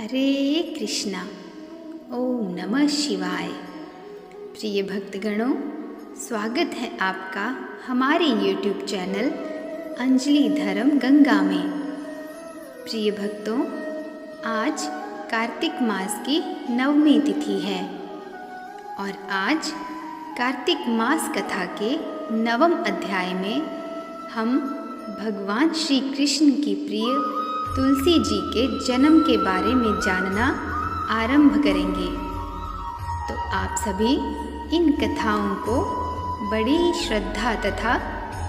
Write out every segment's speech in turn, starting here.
हरे कृष्णा। ओम नमः शिवाय। प्रिय भक्तगणों, स्वागत है आपका हमारे YouTube चैनल अंजलि धर्म गंगा में। प्रिय भक्तों, आज कार्तिक मास की नवमी तिथि है और आज कार्तिक मास कथा के नवम अध्याय में हम भगवान श्री कृष्ण की प्रिय तुलसी जी के जन्म के बारे में जानना आरंभ करेंगे। तो आप सभी इन कथाओं को बड़ी श्रद्धा तथा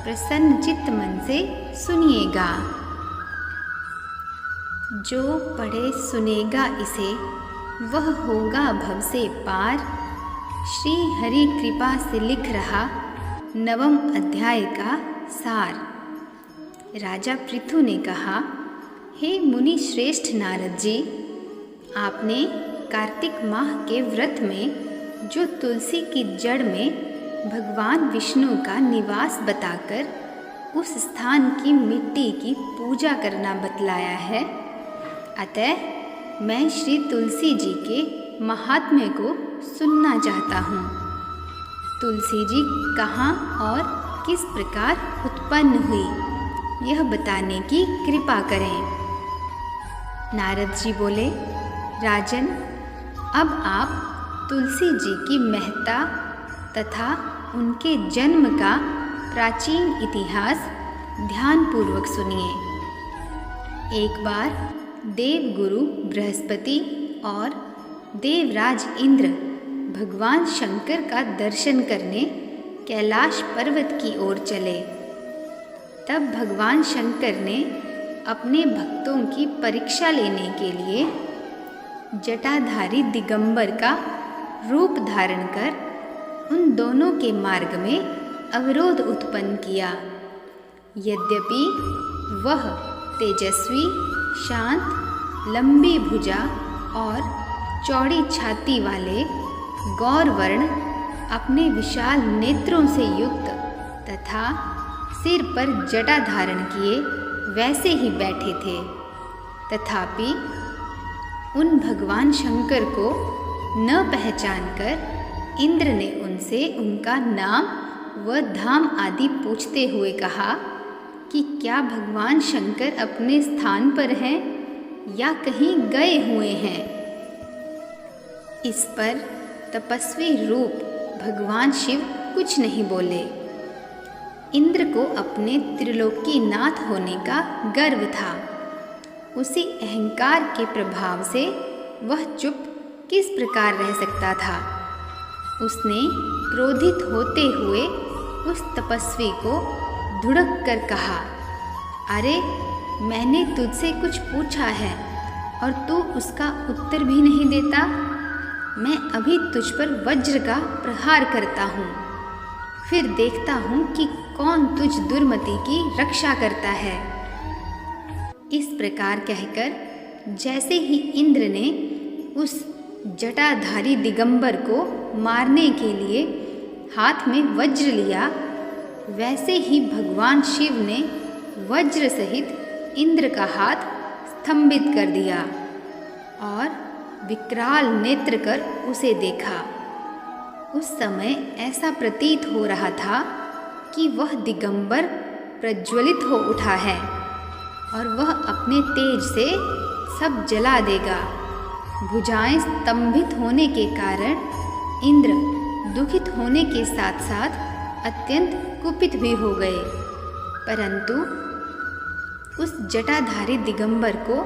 प्रसन्नचित्त मन से सुनिएगा। जो पढ़े सुनेगा इसे वह होगा भव से पार, श्री हरि कृपा से लिख रहा नवम अध्याय का सार। राजा पृथु ने कहा, हे मुनि श्रेष्ठ नारद जी, आपने कार्तिक माह के व्रत में जो तुलसी की जड़ में भगवान विष्णु का निवास बताकर उस स्थान की मिट्टी की पूजा करना बतलाया है, अतः मैं श्री तुलसी जी के महात्म्य को सुनना चाहता हूँ। तुलसी जी कहाँ और किस प्रकार उत्पन्न हुई, यह बताने की कृपा करें। नारद जी बोले, राजन, अब आप तुलसी जी की महत्ता तथा उनके जन्म का प्राचीन इतिहास ध्यानपूर्वक सुनिए। एक बार देवगुरु बृहस्पति और देवराज इंद्र भगवान शंकर का दर्शन करने कैलाश पर्वत की ओर चले। तब भगवान शंकर ने अपने भक्तों की परीक्षा लेने के लिए जटाधारी दिगंबर का रूप धारण कर उन दोनों के मार्ग में अवरोध उत्पन्न किया। यद्यपि वह तेजस्वी, शांत, लंबी भुजा और चौड़ी छाती वाले गौरवर्ण अपने विशाल नेत्रों से युक्त तथा सिर पर जटा धारण किए वैसे ही बैठे थे। तथापि उन भगवान शंकर को न पहचानकर इंद्र ने उनसे उनका नाम व धाम आदि पूछते हुए कहा कि क्या भगवान शंकर अपने स्थान पर हैं या कहीं गए हुए हैं। इस पर तपस्वी रूप भगवान शिव कुछ नहीं बोले। इंद्र को अपने त्रिलोकी नाथ होने का गर्व था। उसी अहंकार के प्रभाव से वह चुप किस प्रकार रह सकता था। उसने क्रोधित होते हुए उस तपस्वी को धुड़क कर कहा, अरे, मैंने तुझसे कुछ पूछा है और तू उसका उत्तर भी नहीं देता। मैं अभी तुझ पर वज्र का प्रहार करता हूँ, फिर देखता हूँ कि कौन तुझ दुर्मति की रक्षा करता है। इस प्रकार कहकर जैसे ही इंद्र ने उस जटाधारी दिगंबर को मारने के लिए हाथ में वज्र लिया, वैसे ही भगवान शिव ने वज्र सहित इंद्र का हाथ स्तंभित कर दिया और विकराल नेत्र कर उसे देखा। उस समय ऐसा प्रतीत हो रहा था कि वह दिगंबर प्रज्वलित हो उठा है और वह अपने तेज से सब जला देगा। भुजाएं स्तंभित होने के कारण इंद्र दुखित होने के साथ साथ अत्यंत कुपित भी हो गए। परंतु उस जटाधारी दिगंबर को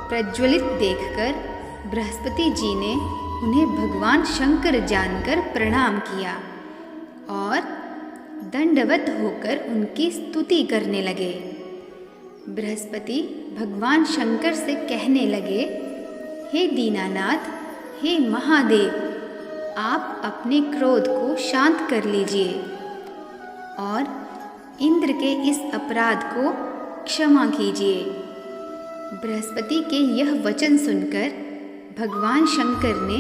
प्रज्वलित देखकर बृहस्पति जी ने उन्हें भगवान शंकर जानकर प्रणाम किया और दंडवत होकर उनकी स्तुति करने लगे। बृहस्पति भगवान शंकर से कहने लगे, हे दीनानाथ, हे महादेव, आप अपने क्रोध को शांत कर लीजिए और इंद्र के इस अपराध को क्षमा कीजिए। बृहस्पति के यह वचन सुनकर भगवान शंकर ने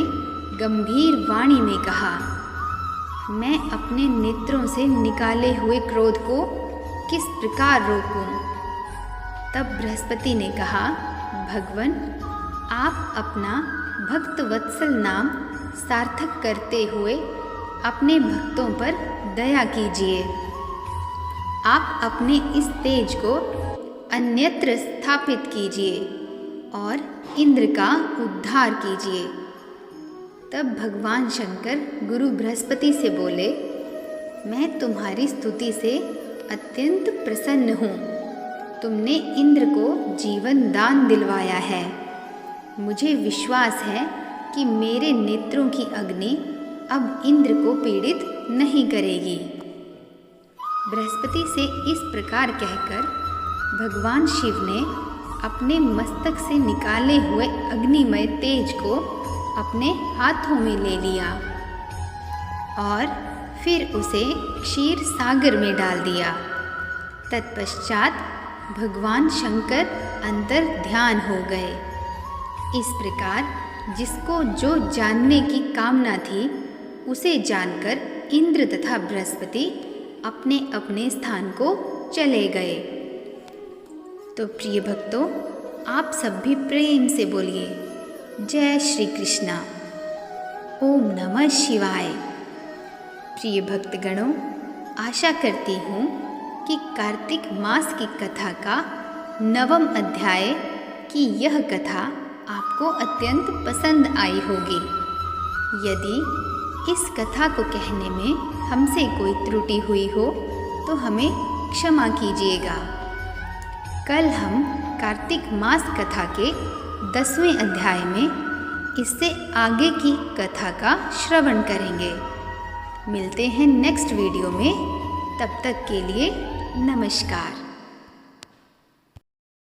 गंभीर वाणी में कहा, मैं अपने नेत्रों से निकाले हुए क्रोध को किस प्रकार रोकूं। तब बृहस्पति ने कहा, भगवन, आप अपना भक्त वत्सल नाम सार्थक करते हुए अपने भक्तों पर दया कीजिए। आप अपने इस तेज को अन्यत्र स्थापित कीजिए और इंद्र का उद्धार कीजिए। तब भगवान शंकर गुरु बृहस्पति से बोले, मैं तुम्हारी स्तुति से अत्यंत प्रसन्न हूँ। तुमने इंद्र को जीवन दान दिलवाया है। मुझे विश्वास है कि मेरे नेत्रों की अग्नि अब इंद्र को पीड़ित नहीं करेगी। बृहस्पति से इस प्रकार कहकर भगवान शिव ने अपने मस्तक से निकाले हुए अग्निमय तेज को अपने हाथों में ले लिया और फिर उसे क्षीर सागर में डाल दिया। तत्पश्चात भगवान शंकर अंतर ध्यान हो गए। इस प्रकार जिसको जो जानने की कामना थी उसे जानकर इंद्र तथा बृहस्पति अपने अपने स्थान को चले गए। तो प्रिय भक्तों, आप सब भी प्रेम से बोलिए जय श्री कृष्णा। ओम नमः शिवाय। प्रिय भक्तगणों, आशा करती हूँ कि कार्तिक मास की कथा का 9वां अध्याय की यह कथा आपको अत्यंत पसंद आई होगी। यदि इस कथा को कहने में हमसे कोई त्रुटि हुई हो तो हमें क्षमा कीजिएगा। कल हम कार्तिक मास कथा के 10वें अध्याय में इससे आगे की कथा का श्रवण करेंगे। मिलते हैं नेक्स्ट वीडियो में। तब तक के लिए नमस्कार।